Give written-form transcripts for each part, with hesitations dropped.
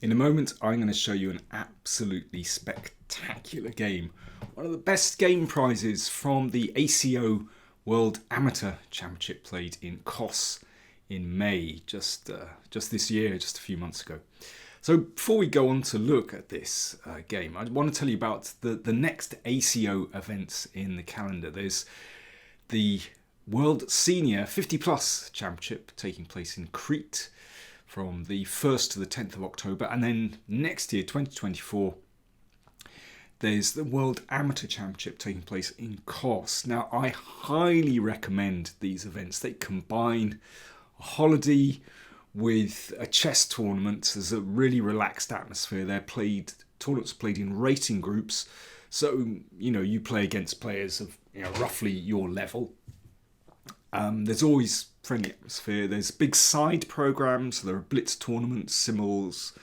In a moment, I'm going to show you an absolutely spectacular game. One of the best game prizes from the ACO World Amateur Championship played in Kos in May, just this year, just a few months ago. So before we go on to look at this game, I want to tell you about the next ACO events in the calendar. There's the World Senior 50 Plus Championship taking place in Crete from the 1st to the 10th of October, and then next year, 2024, there's the World Amateur Championship taking place in Kos. Now, I highly recommend these events. They combine a holiday with a chess tournament. There's a really relaxed atmosphere. Tournaments played in rating groups, so you play against players of roughly your level. There's always friendly atmosphere. There's big side programs. There are blitz tournaments, simuls,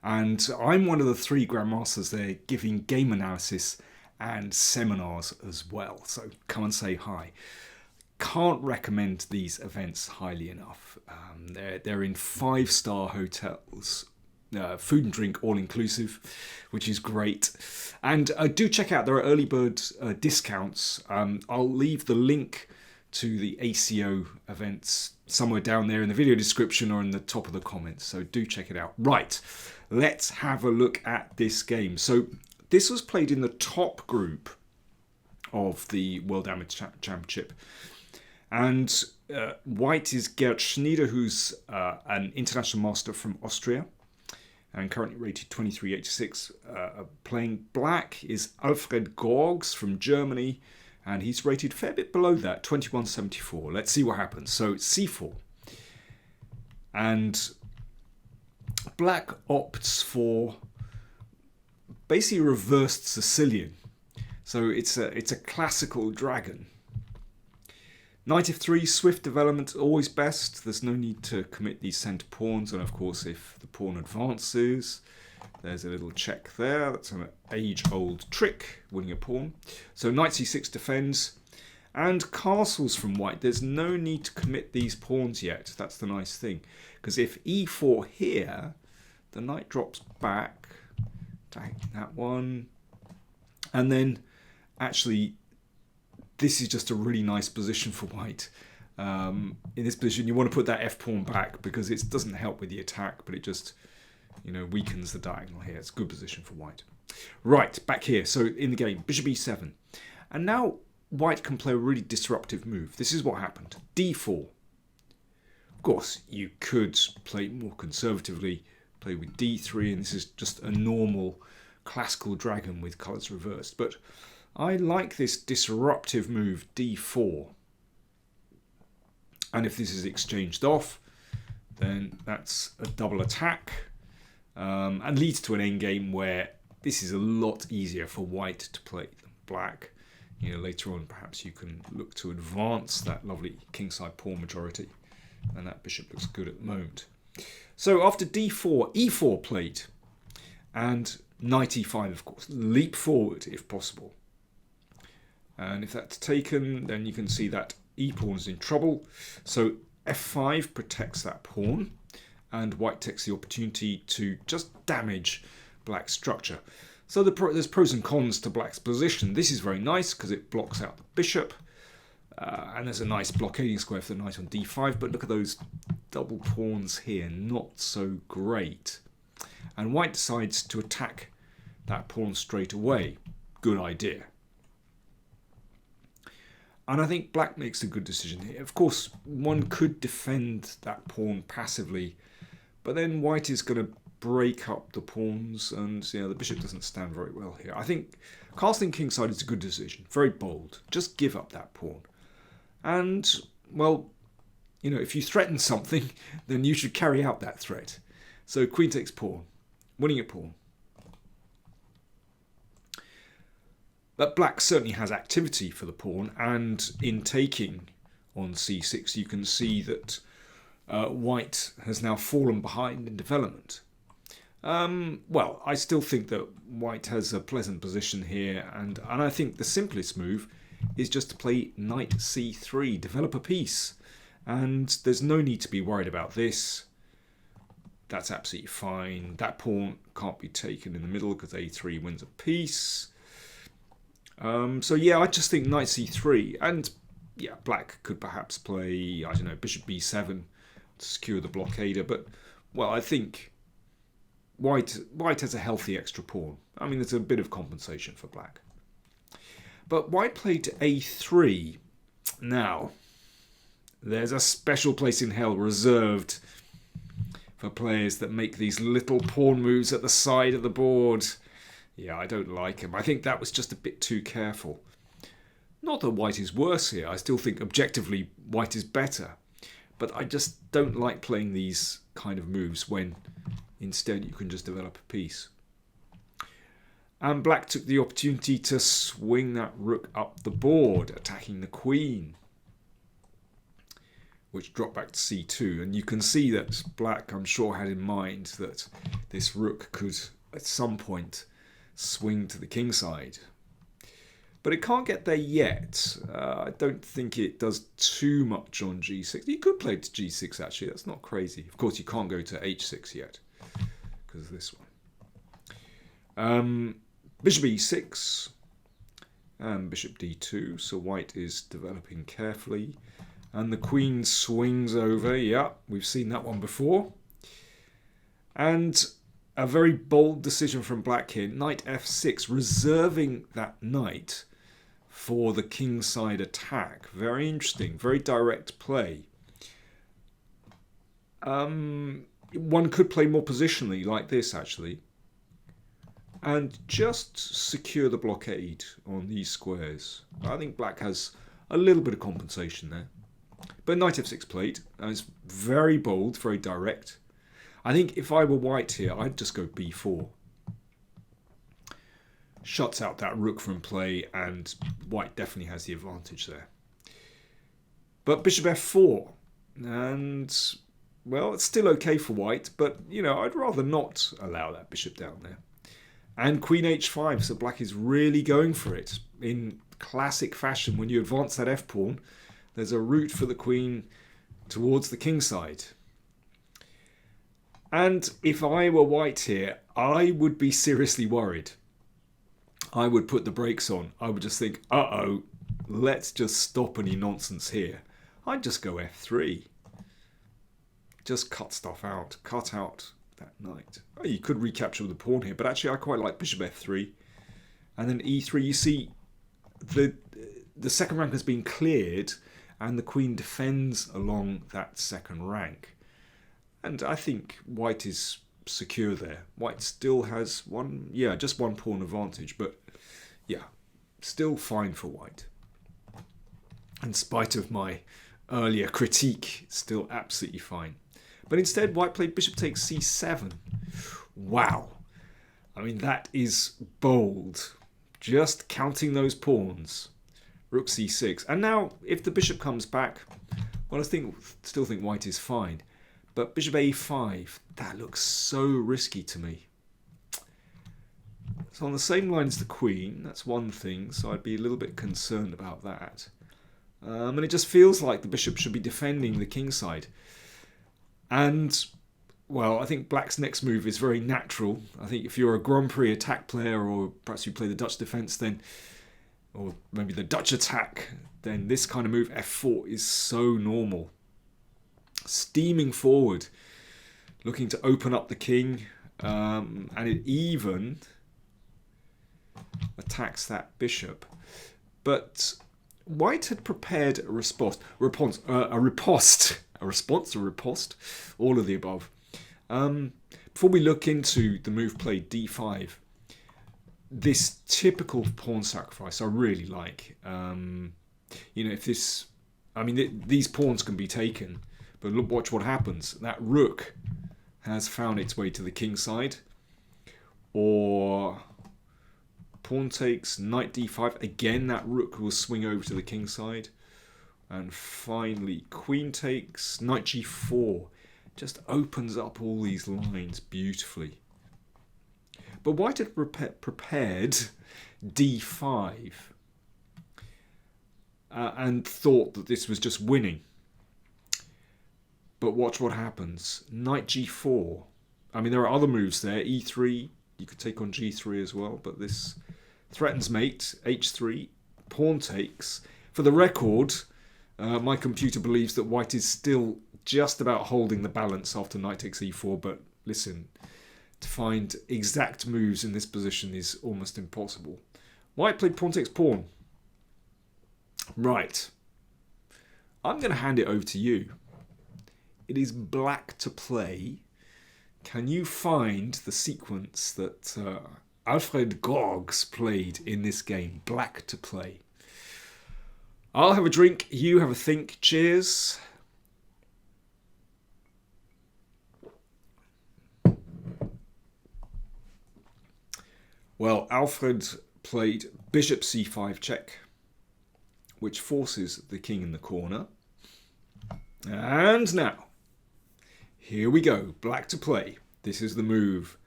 and I'm one of the 3 grandmasters there giving game analysis and seminars as well. So come and say hi. Can't recommend these events highly enough. They're in 5-star hotels. Food and drink all inclusive, which is great. And do check out, there are early bird discounts. I'll leave the link to the ACO events somewhere down there in the video description or in the top of the comments. So do check it out. Right, let's have a look at this game. So this was played in the top group of the World Amateur Championship. And white is Gerd Schnider, who's an international master from Austria and currently rated 2386. Playing black is Alfred Gorgs from Germany, and he's rated a fair bit below that, 2174. Let's see what happens. So c4. And black opts for basically reversed Sicilian. So it's a classical dragon. Knight f3, swift development, always best. There's no need to commit these centre pawns. And of course, if the pawn advances, there's a little check there. That's an age-old trick, winning a pawn. So knight c6 defends. And castles from white. There's no need to commit these pawns yet. That's the nice thing. Because if e4 here, the knight drops back. Take that one. And then, actually, this is just a really nice position for white. In this position, you want to put that f-pawn back because it doesn't help with the attack, but it just weakens the diagonal here. It's a good position for white. Right, back here. So in the game, bishop e7. And now white can play a really disruptive move. This is what happened. d4. Of course, you could play more conservatively, play with d3, and this is just a normal classical dragon with colours reversed. But I like this disruptive move, d4. And if this is exchanged off, then that's a double attack. And leads to an endgame where this is a lot easier for white to play than black. Later on, perhaps you can look to advance that lovely kingside pawn majority. And that bishop looks good at the moment. So after d4, e4 played. And knight e5, of course. Leap forward if possible. And if that's taken, then you can see that e-pawn is in trouble. So f5 protects that pawn. And white takes the opportunity to just damage black's structure. So there's pros and cons to black's position. This is very nice because it blocks out the bishop. And there's a nice blockading square for the knight on d5. But look at those double pawns here. Not so great. And white decides to attack that pawn straight away. Good idea. And I think black makes a good decision here. Of course, one could defend that pawn passively, but then white is going to break up the pawns, and the bishop doesn't stand very well here. I think castling kingside is a good decision. Very bold. Just give up that pawn. And, well, if you threaten something, then you should carry out that threat. So queen takes pawn, winning a pawn. But black certainly has activity for the pawn, and in taking on c6 you can see that white has now fallen behind in development. Well, I still think that white has a pleasant position here, and I think the simplest move is just to play knight c3, develop a piece, and there's no need to be worried about this. that's absolutely fine. That pawn can't be taken in the middle because a3 wins a piece. So yeah, I just think knight c3, and yeah, black could perhaps play, I don't know, bishop b7 to secure the blockader, but well, I think white has a healthy extra pawn. I mean, there's a bit of compensation for black. But white played a3. Now, there's a special place in hell reserved for players that make these little pawn moves at the side of the board. Yeah, I don't like them. I think that was just a bit too careful. Not that white is worse here. I still think objectively white is better. But I just don't like playing these kind of moves when instead you can just develop a piece. And black took the opportunity to swing that rook up the board, attacking the queen, which dropped back to c2. And you can see that black, I'm sure, had in mind that this rook could, at some point, swing to the king side. But it can't get there yet. I don't think it does too much on g6. You could play to g6, actually. That's not crazy. Of course, you can't go to h6 yet because of this one. Bishop e6 and bishop d2. So white is developing carefully. And the queen swings over. Yeah, we've seen that one before. And a very bold decision from black here. Knight f6, reserving that knight for the kingside attack. Very interesting, very direct play. One could play more positionally like this, actually, and just secure the blockade on these squares. I think black has a little bit of compensation there. But knight f6 played, and it's very bold, very direct. I think if I were white here, I'd just go b4. Shuts out that rook from play, and white definitely has the advantage there. But bishop f4, and well, it's still okay for white, but you know, I'd rather not allow that bishop down there. And queen h5, so black is really going for it. In classic fashion, when you advance that f-pawn, there's a route for the queen towards the king side. And if I were white here, I would be seriously worried. I would put the brakes on. I would just think, uh-oh, let's just stop any nonsense here. I'd just go f3. Just cut stuff out. Cut out that knight. Oh, you could recapture the pawn here, but actually I quite like bishop f3. And then e3, you see the second rank has been cleared, and the queen defends along that second rank. And I think white is secure there. White still has just one pawn advantage, but yeah, still fine for white. In spite of my earlier critique, still absolutely fine. But instead, white played bishop takes c7. Wow. I mean, that is bold. Just counting those pawns. Rook c6. And now, if the bishop comes back, well, I still think white is fine. But bishop a5, that looks so risky to me. So on the same line as the queen, that's one thing, so I'd be a little bit concerned about that. And it just feels like the bishop should be defending the king side. And, well, I think black's next move is very natural. I think if you're a Grand Prix attack player, or perhaps you play the Dutch defence, then, or maybe the Dutch attack, then this kind of move, f4, is so normal. Steaming forward, looking to open up the king, and it even attacks that bishop. But white had prepared a riposte, all of the above. Before we look into the move played d5, this typical pawn sacrifice I really like. You know, if this, I mean, these pawns can be taken. But look, watch what happens. That rook has found its way to the king side. Or pawn takes, knight d5. Again, that rook will swing over to the king side. And finally, queen takes, knight g4. Just opens up all these lines beautifully. But white had prepared d5. And thought that this was just winning. But watch what happens. Knight g4. I mean, there are other moves there. E3, you could take on G3 as well, but this threatens mate. H3, pawn takes. For the record, my computer believes that white is still just about holding the balance after knight takes e4, but listen, to find exact moves in this position is almost impossible. White played pawn takes pawn. Right. I'm going to hand it over to you. It is black to play. Can you find the sequence that Alfred Gorgs played in this game? Black to play. I'll have a drink, you have a think. Cheers. Well, Alfred played bishop c5 check, which forces the king in the corner. And now, here we go, black to play. This is the move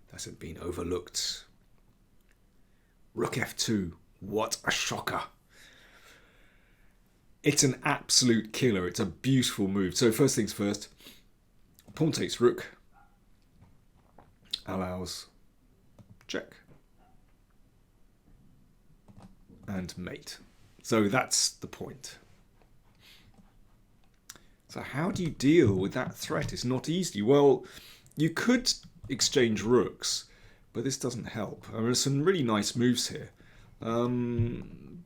that hasn't been overlooked. Rook f2, what a shocker. It's an absolute killer, it's a beautiful move. So first things first, pawn takes rook, allows check, and mate. So that's the point. So how do you deal with that threat? It's not easy. Well, you could exchange rooks, but this doesn't help. There's some really nice moves here.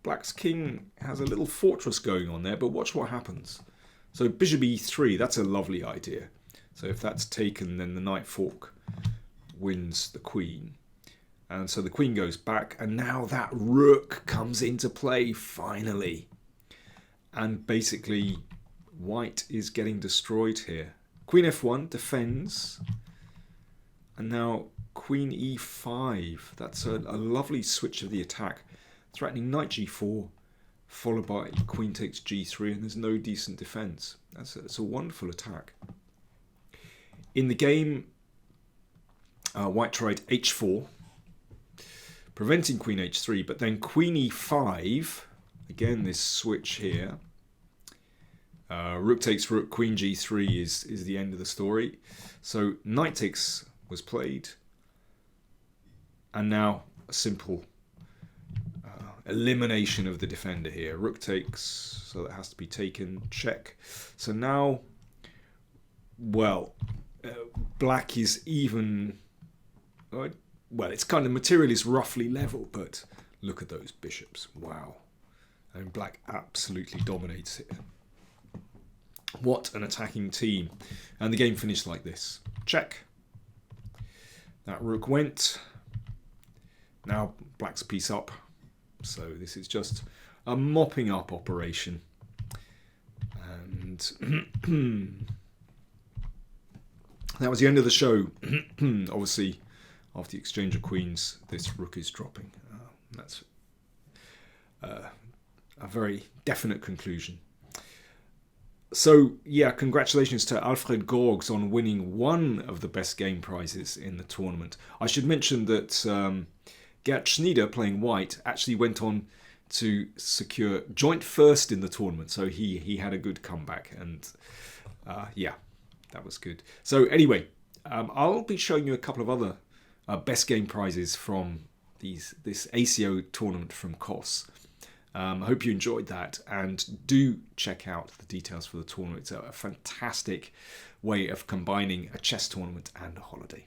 Black's king has a little fortress going on there, but watch what happens. So bishop e3, that's a lovely idea. So if that's taken, then the knight fork wins the queen. And so the queen goes back, and now that rook comes into play, finally. And basically, white is getting destroyed here. Queen f1 defends. And now queen e5. That's a lovely switch of the attack. Threatening knight g4, followed by queen takes g3, and there's no decent defense. That's a wonderful attack. In the game, white tried h4. Preventing queen h3, but then queen e5, again this switch here. Rook takes rook, queen g3 is the end of the story. So knight takes was played, and now a simple elimination of the defender here. Rook takes, so that has to be taken, check. So now, well, black is even... Well, it's kind of material is roughly level, but look at those bishops. Wow. I mean, black absolutely dominates it. What an attacking team. And the game finished like this. Check. That rook went. Now black's piece up. So this is just a mopping up operation. And that was the end of the show. Obviously, after the exchange of queens, this rook is dropping. That's a very definite conclusion. So, yeah, congratulations to Alfred Gorgs on winning one of the best game prizes in the tournament. I should mention that Gerd Schnider, playing white, actually went on to secure joint first in the tournament. So he had a good comeback, and yeah, that was good. So anyway, I'll be showing you a couple of other best game prizes from this ACO tournament from COS. I hope you enjoyed that, and do check out the details for the tournament. It's a fantastic way of combining a chess tournament and a holiday.